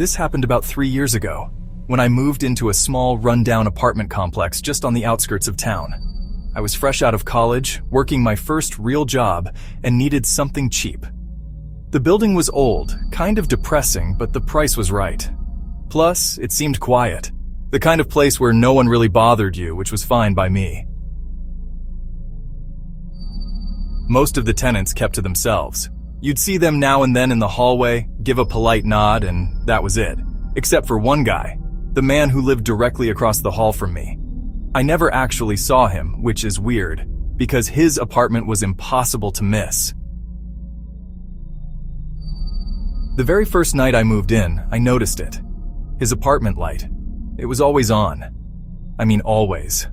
This happened about 3 years ago, when I moved into a small, run-down apartment complex just on the outskirts of town. I was fresh out of college, working my first real job, and needed something cheap. The building was old, kind of depressing, but the price was right. Plus, it seemed quiet, the kind of place where no one really bothered you, which was fine by me. Most of the tenants kept to themselves. You'd see them now and then in the hallway, give a polite nod, and that was it. Except for one guy, the man who lived directly across the hall from me. I never actually saw him, which is weird, because his apartment was impossible to miss. The very first night I moved in, I noticed it. His apartment light. It was always on. I mean, always.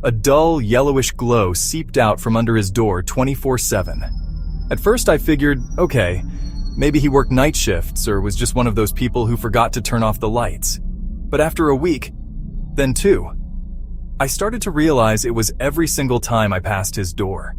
A dull, yellowish glow seeped out from under his door 24/7. At first I figured, okay, maybe he worked night shifts or was just one of those people who forgot to turn off the lights. But after a week, then 2, I started to realize it was every single time I passed his door.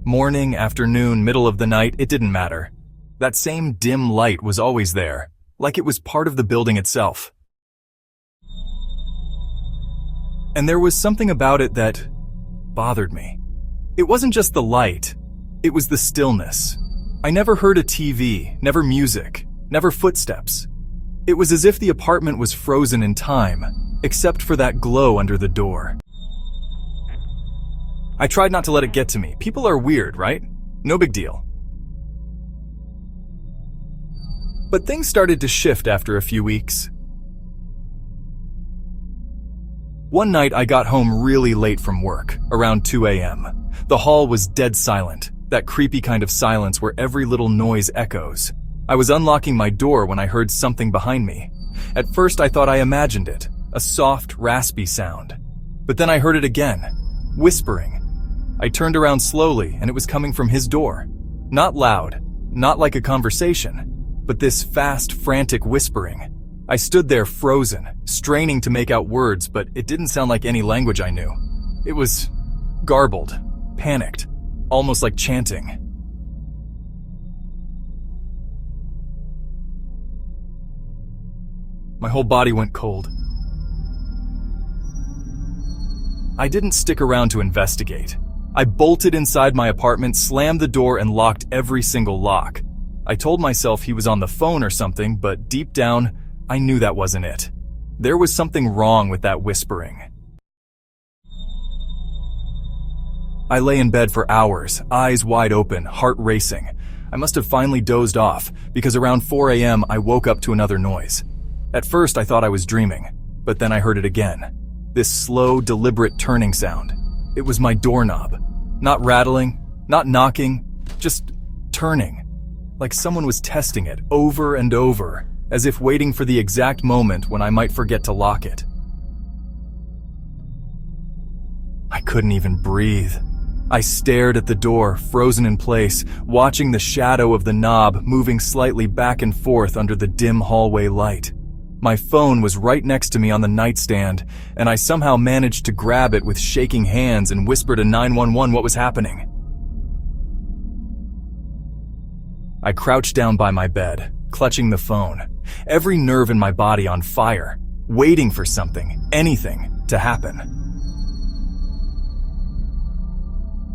Morning, afternoon, middle of the night, it didn't matter. That same dim light was always there, like it was part of the building itself. And there was something about it that bothered me. It wasn't just the light, it was the stillness. I never heard a TV, never music, never footsteps. It was as if the apartment was frozen in time, except for that glow under the door. I tried not to let it get to me. People are weird, right? No big deal. But things started to shift after a few weeks. One night I got home really late from work, around 2 a.m. The hall was dead silent, that creepy kind of silence where every little noise echoes. I was unlocking my door when I heard something behind me. At first I thought I imagined it, a soft, raspy sound. But then I heard it again, whispering. I turned around slowly and it was coming from his door. Not loud, not like a conversation, but this fast, frantic whispering. I stood there frozen, straining to make out words, but it didn't sound like any language I knew. It was garbled, panicked, almost like chanting. My whole body went cold. I didn't stick around to investigate. I bolted inside my apartment, slammed the door, and locked every single lock. I told myself he was on the phone or something, but deep down, I knew that wasn't it. There was something wrong with that whispering. I lay in bed for hours, eyes wide open, heart racing. I must have finally dozed off, because around 4 a.m. I woke up to another noise. At first I thought I was dreaming, but then I heard it again. This slow, deliberate turning sound. It was my doorknob. Not rattling, not knocking, just turning. Like someone was testing it over and over, as if waiting for the exact moment when I might forget to lock it. I couldn't even breathe. I stared at the door, frozen in place, watching the shadow of the knob moving slightly back and forth under the dim hallway light. My phone was right next to me on the nightstand, and I somehow managed to grab it with shaking hands and whisper to 911 what was happening. I crouched down by my bed, clutching the phone, every nerve in my body on fire, waiting for something, anything, to happen.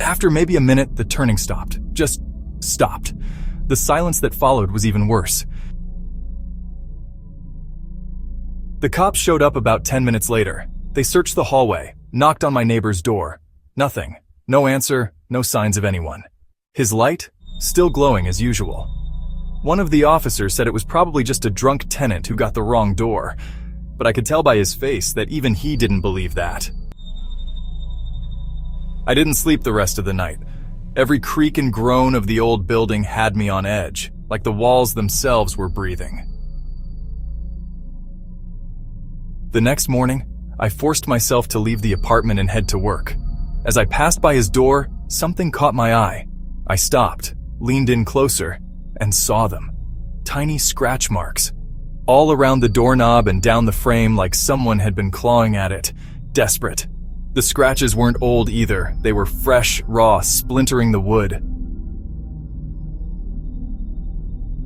After maybe a minute, the turning stopped. Just stopped. The silence that followed was even worse. The cops showed up about 10 minutes later. They searched the hallway, knocked on my neighbor's door. Nothing. No answer, no signs of anyone. His light? Still glowing as usual. One of the officers said it was probably just a drunk tenant who got the wrong door, but I could tell by his face that even he didn't believe that. I didn't sleep the rest of the night. Every creak and groan of the old building had me on edge, like the walls themselves were breathing. The next morning, I forced myself to leave the apartment and head to work. As I passed by his door, something caught my eye. I stopped, leaned in closer, and saw them. Tiny scratch marks. All around the doorknob and down the frame like someone had been clawing at it, desperate. The scratches weren't old either. They were fresh, raw, splintering the wood.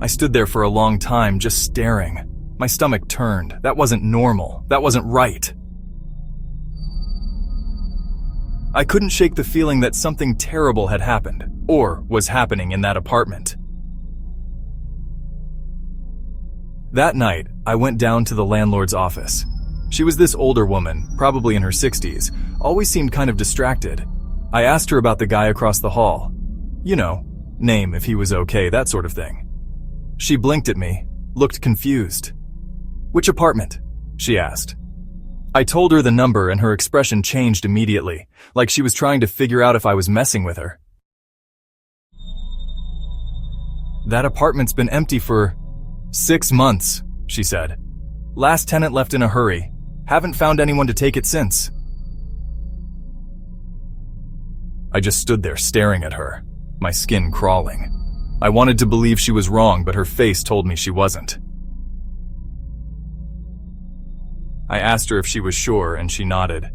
I stood there for a long time, just staring. My stomach turned. That wasn't normal. That wasn't right. I couldn't shake the feeling that something terrible had happened, or was happening in that apartment. That night, I went down to the landlord's office. She was this older woman, probably in her 60s, always seemed kind of distracted. I asked her about the guy across the hall. You know, name, if he was okay, that sort of thing. She blinked at me, looked confused. "Which apartment?" she asked. I told her the number and her expression changed immediately, like she was trying to figure out if I was messing with her. "That apartment's been empty for 6 months, she said. "Last tenant left in a hurry. Haven't found anyone to take it since." I just stood there staring at her, my skin crawling. I wanted to believe she was wrong, but her face told me she wasn't. I asked her if she was sure, and she nodded.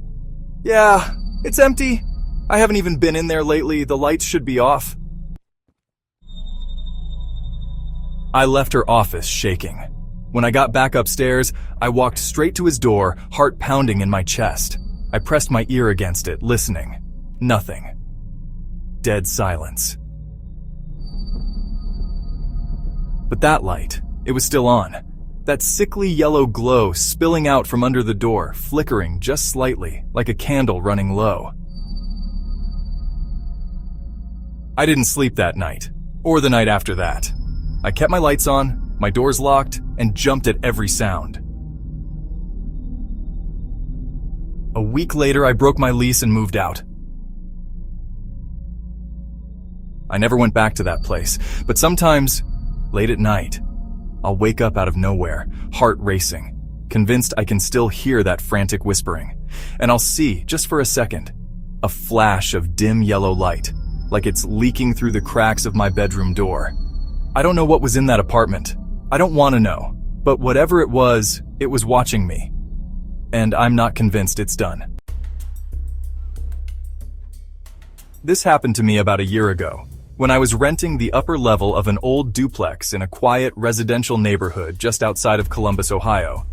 "Yeah, it's empty. I haven't even been in there lately. The lights should be off." I left her office shaking. When I got back upstairs, I walked straight to his door, heart pounding in my chest. I pressed my ear against it, listening. Nothing. Dead silence. But that light, it was still on. That sickly yellow glow spilling out from under the door, flickering just slightly, like a candle running low. I didn't sleep that night, or the night after that. I kept my lights on, my doors locked, and jumped at every sound. A week later, I broke my lease and moved out. I never went back to that place, but sometimes, late at night, I'll wake up out of nowhere, heart racing, convinced I can still hear that frantic whispering, and I'll see, just for a second, a flash of dim yellow light, like it's leaking through the cracks of my bedroom door. I don't know what was in that apartment. I don't want to know, but whatever it was watching me, and I'm not convinced it's done. This happened to me about a year ago, when I was renting the upper level of an old duplex in a quiet residential neighborhood just outside of Columbus, Ohio.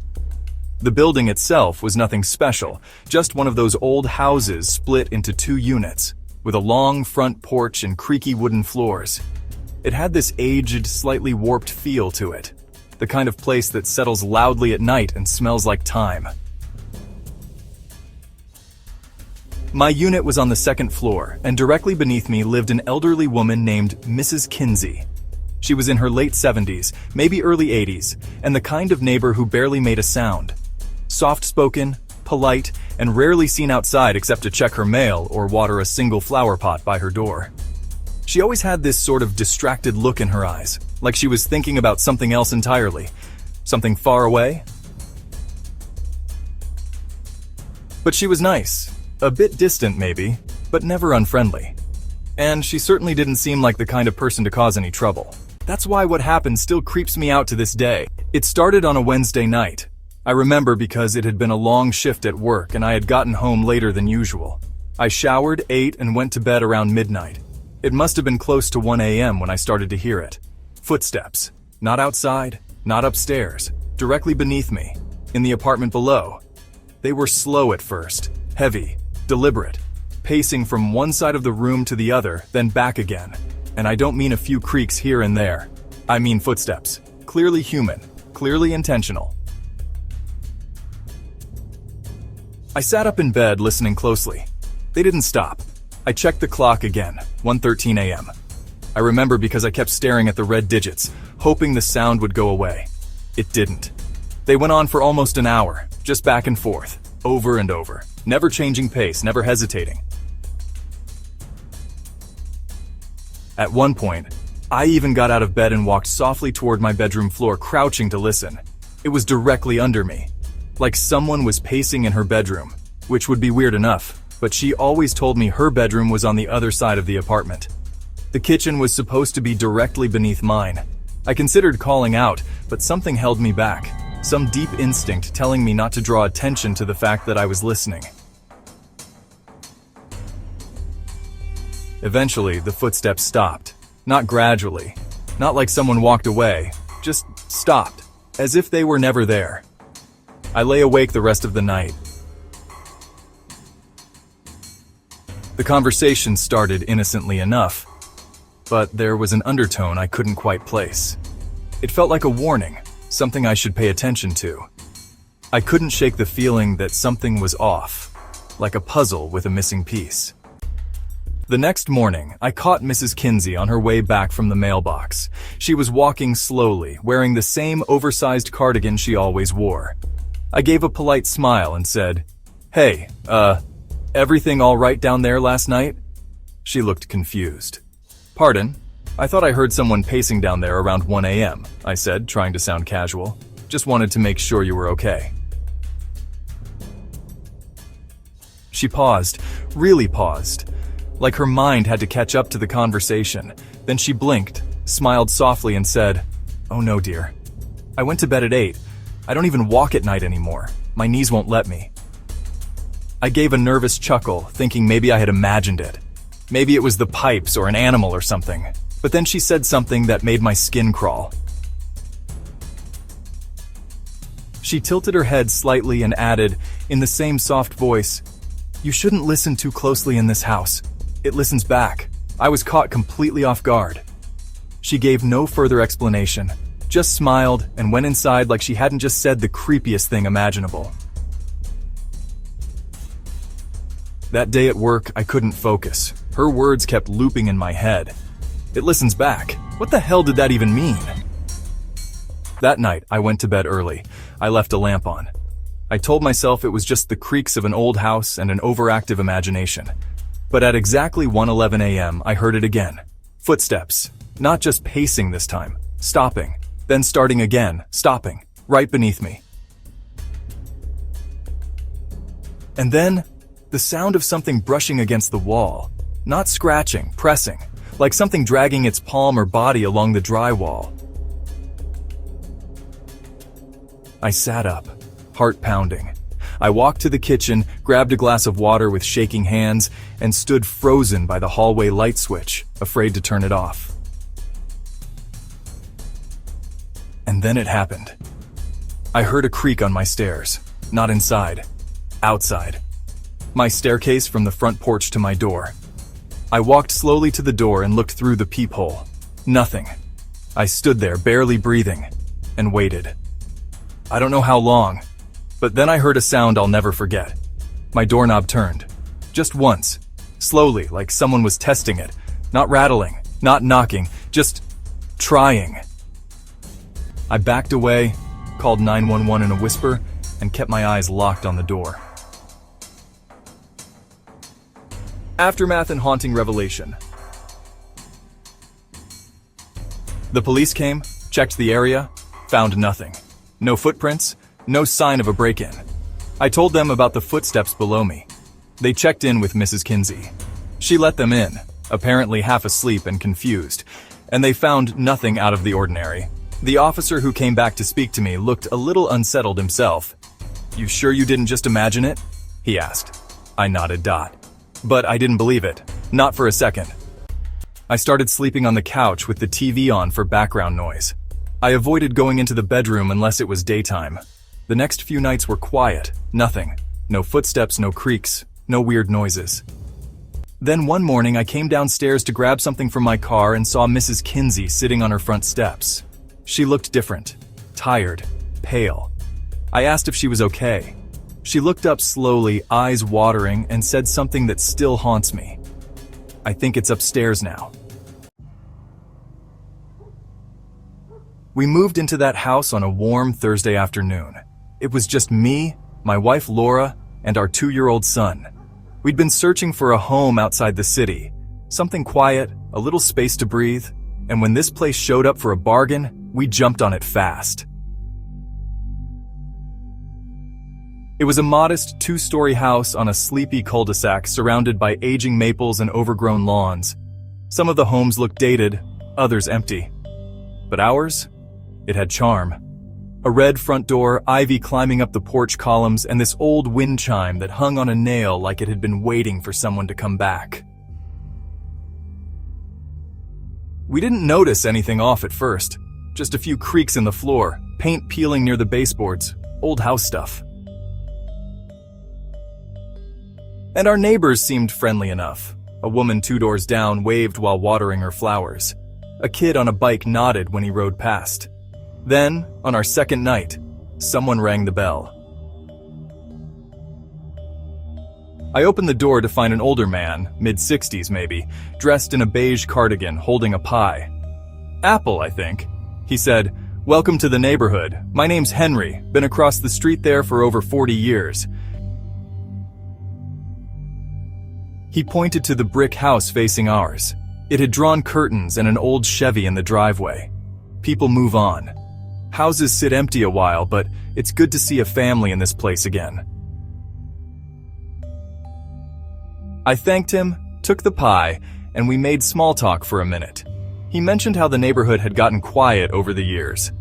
The building itself was nothing special, just one of those old houses split into 2 units, with a long front porch and creaky wooden floors. It had this aged, slightly warped feel to it, the kind of place that settles loudly at night and smells like time. My unit was on the 2nd floor, and directly beneath me lived an elderly woman named Mrs. Kinsey. She was in her late 70s, maybe early 80s, and the kind of neighbor who barely made a sound. Soft-spoken, polite, and rarely seen outside except to check her mail or water a single flower pot by her door. She always had this sort of distracted look in her eyes, like she was thinking about something else entirely, something far away. But she was nice. A bit distant, maybe, but never unfriendly. And she certainly didn't seem like the kind of person to cause any trouble. That's why what happened still creeps me out to this day. It started on a Wednesday night. I remember because it had been a long shift at work and I had gotten home later than usual. I showered, ate, and went to bed around midnight. It must have been close to 1 a.m. when I started to hear it. Footsteps. Not outside, not upstairs, directly beneath me, in the apartment below. They were slow at first, heavy, deliberate, pacing from one side of the room to the other, then back again. And I don't mean a few creaks here and there. I mean footsteps. Clearly human, clearly intentional. I sat up in bed listening closely. They didn't stop. I checked the clock again, 1:13 a.m. I remember because I kept staring at the red digits, hoping the sound would go away. It didn't. They went on for almost an hour, just back and forth, over and over. Never changing pace, never hesitating. At one point, I even got out of bed and walked softly toward my bedroom floor, crouching to listen. It was directly under me, like someone was pacing in her bedroom, which would be weird enough, but she always told me her bedroom was on the other side of the apartment. The kitchen was supposed to be directly beneath mine. I considered calling out, but something held me back. Some deep instinct telling me not to draw attention to the fact that I was listening. Eventually, the footsteps stopped. Not gradually, Not like someone walked away, just stopped, as if they were never there. I lay awake the rest of the night. The conversation started innocently enough, but there was an undertone I couldn't quite place. It felt like a warning, something I should pay attention to. I couldn't shake the feeling that something was off, like a puzzle with a missing piece. The next morning, I caught Mrs. Kinsey on her way back from the mailbox. She was walking slowly, wearing the same oversized cardigan she always wore. I gave a polite smile and said, "Hey, everything all right down there last night?" She looked confused. "Pardon? I thought I heard someone pacing down there around 1 a.m., I said, trying to sound casual. "Just wanted to make sure you were okay." She paused, really paused, like her mind had to catch up to the conversation. Then she blinked, smiled softly and said, "Oh no, dear. I went to bed at 8. I don't even walk at night anymore. My knees won't let me." I gave a nervous chuckle, thinking maybe I had imagined it. Maybe it was the pipes or an animal or something. But then she said something that made my skin crawl. She tilted her head slightly and added, in the same soft voice, "You shouldn't listen too closely in this house. It listens back." I was caught completely off guard. She gave no further explanation, just smiled and went inside like she hadn't just said the creepiest thing imaginable. That day at work, I couldn't focus. Her words kept looping in my head. It listens back. What the hell did that even mean? That night, I went to bed early. I left a lamp on. I told myself it was just the creaks of an old house and an overactive imagination. But at exactly 1:11 a.m., I heard it again. Footsteps. Not just pacing this time. Stopping. Then starting again. Stopping. Right beneath me. And then, the sound of something brushing against the wall. Not scratching, pressing. Like something dragging its palm or body along the drywall. I sat up, heart pounding. I walked to the kitchen, grabbed a glass of water with shaking hands, and stood frozen by the hallway light switch, afraid to turn it off. And then it happened. I heard a creak on my stairs, not inside, outside. My staircase from the front porch to my door. I walked slowly to the door and looked through the peephole. Nothing. I stood there, barely breathing, and waited. I don't know how long, but then I heard a sound I'll never forget. My doorknob turned. Just once. Slowly, like someone was testing it. Not rattling, not knocking, just trying. I backed away, called 911 in a whisper, and kept my eyes locked on the door. Aftermath and haunting revelation. The police came, checked the area, found nothing. No footprints, no sign of a break-in. I told them about the footsteps below me. They checked in with Mrs. Kinsey. She let them in, apparently half asleep and confused, and they found nothing out of the ordinary. The officer who came back to speak to me looked a little unsettled himself. "You sure you didn't just imagine it?" he asked. I nodded. But I didn't believe it. Not for a second. I started sleeping on the couch with the TV on for background noise. I avoided going into the bedroom unless it was daytime. The next few nights were quiet. Nothing. No footsteps, no creaks, no weird noises. Then one morning I came downstairs to grab something from my car and saw Mrs. Kinsey sitting on her front steps. She looked different. Tired. Pale. I asked if she was okay. She looked up slowly, eyes watering, and said something that still haunts me. "I think it's upstairs now." We moved into that house on a warm Thursday afternoon. It was just me, my wife Laura, and our 2-year-old son. We'd been searching for a home outside the city. Something quiet, a little space to breathe, and when this place showed up for a bargain, we jumped on it fast. It was a modest 2-story house on a sleepy cul-de-sac surrounded by aging maples and overgrown lawns. Some of the homes looked dated, others empty. But ours? It had charm. A red front door, ivy climbing up the porch columns, and this old wind chime that hung on a nail like it had been waiting for someone to come back. We didn't notice anything off at first. Just a few creaks in the floor, paint peeling near the baseboards, old house stuff. And our neighbors seemed friendly enough. A woman 2 doors down waved while watering her flowers. A kid on a bike nodded when he rode past. Then, on our second night, someone rang the bell. I opened the door to find an older man, mid-60s maybe, dressed in a beige cardigan holding a pie. Apple, I think. He said, "Welcome to the neighborhood. My name's Henry. Been across the street there for over 40 years. He pointed to the brick house facing ours. It had drawn curtains and an old Chevy in the driveway. People move on. Houses sit empty a while, but it's good to see a family in this place again. I thanked him, took the pie, and we made small talk for a minute. He mentioned how the neighborhood had gotten quiet over the years.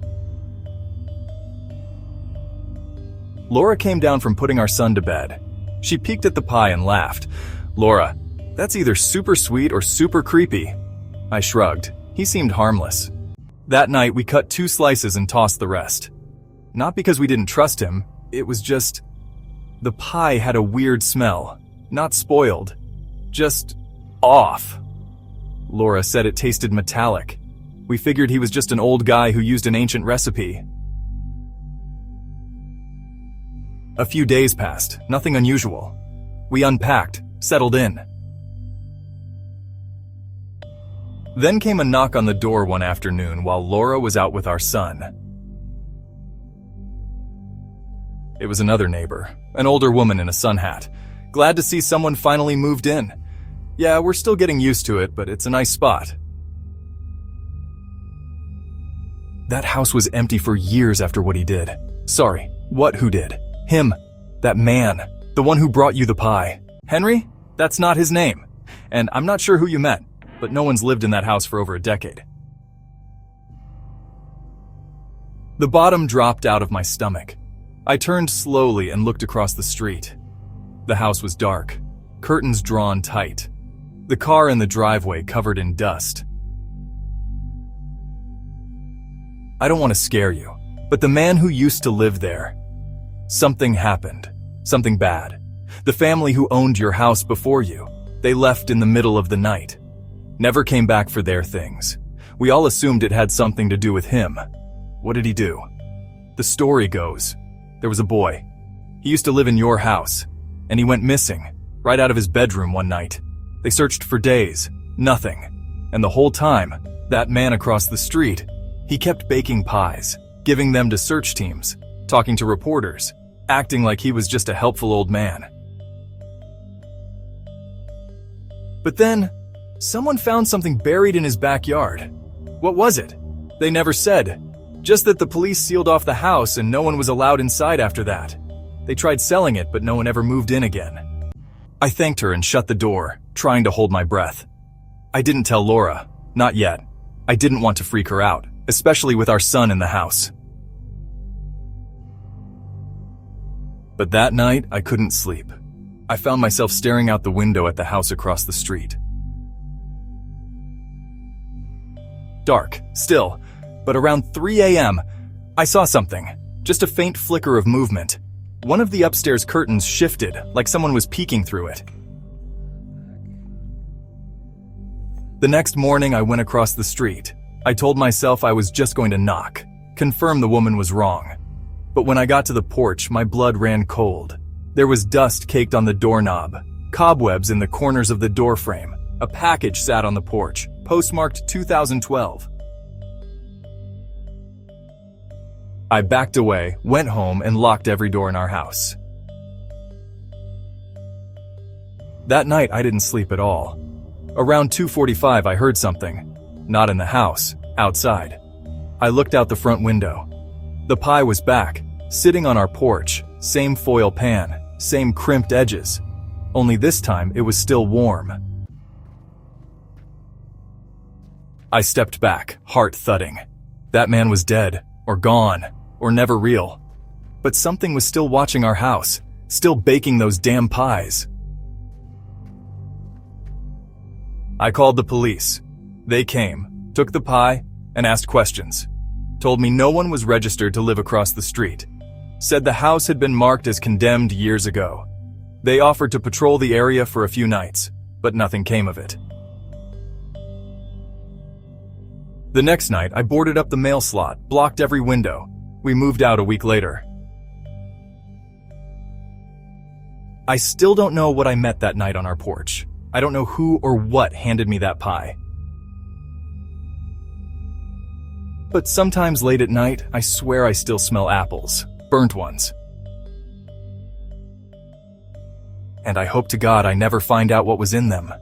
Laura came down from putting our son to bed. She peeked at the pie and laughed. "Laura, that's either super sweet or super creepy." I shrugged. He seemed harmless. That night, we cut 2 slices and tossed the rest. Not because we didn't trust him, it was just... the pie had a weird smell. Not spoiled. Just... off. Laura said it tasted metallic. We figured he was just an old guy who used an ancient recipe. A few days passed, nothing unusual. We unpacked, settled in. Then came a knock on the door one afternoon while Laura was out with our son. It was another neighbor, an older woman in a sun hat. "Glad to see someone finally moved in. Yeah, we're still getting used to it, but it's a nice spot." That house was empty for years after what he did. Sorry, who did? Him. That man. The one who brought you the pie. Henry? That's not his name. And I'm not sure who you met, but no one's lived in that house for over a decade. The bottom dropped out of my stomach. I turned slowly and looked across the street. The house was dark, curtains drawn tight. The car in the driveway covered in dust. I don't want to scare you, but the man who used to live there, something happened. Something bad. The family who owned your house before you, they left in the middle of the night. Never came back for their things. We all assumed it had something to do with him. What did he do? The story goes, there was a boy. He used to live in your house, and he went missing, right out of his bedroom one night. They searched for days, nothing. And the whole time, that man across the street, he kept baking pies, giving them to search teams, talking to reporters, acting like he was just a helpful old man. But then, someone found something buried in his backyard. What was it? They never said. Just that the police sealed off the house and no one was allowed inside after that. They tried selling it, but no one ever moved in again. I thanked her and shut the door, trying to hold my breath. I didn't tell Laura. Not yet. I didn't want to freak her out, especially with our son in the house. But that night, I couldn't sleep. I found myself staring out the window at the house across the street. Dark, still, but around 3 a.m., I saw something. Just a faint flicker of movement. One of the upstairs curtains shifted, like someone was peeking through it. The next morning, I went across the street. I told myself I was just going to knock, confirm the woman was wrong. But when I got to the porch, my blood ran cold. There was dust caked on the doorknob, cobwebs in the corners of the doorframe. A package sat on the porch, postmarked 2012. I backed away, went home, and locked every door in our house. That night, I didn't sleep at all. Around 2:45, I heard something. Not in the house, outside. I looked out the front window. The pie was back, sitting on our porch, same foil pan, same crimped edges. Only this time, it was still warm. I stepped back, heart thudding. That man was dead, or gone, or never real. But something was still watching our house, still baking those damn pies. I called the police. They came. Took the pie and asked questions. Told me no one was registered to live across the street. Said the house had been marked as condemned years ago. They offered to patrol the area for a few nights, but nothing came of it. The next night, I boarded up the mail slot, blocked every window. We moved out a week later. I still don't know what I met that night on our porch. I don't know who or what handed me that pie. But sometimes late at night, I swear I still smell apples, burnt ones. And I hope to God I never find out what was in them.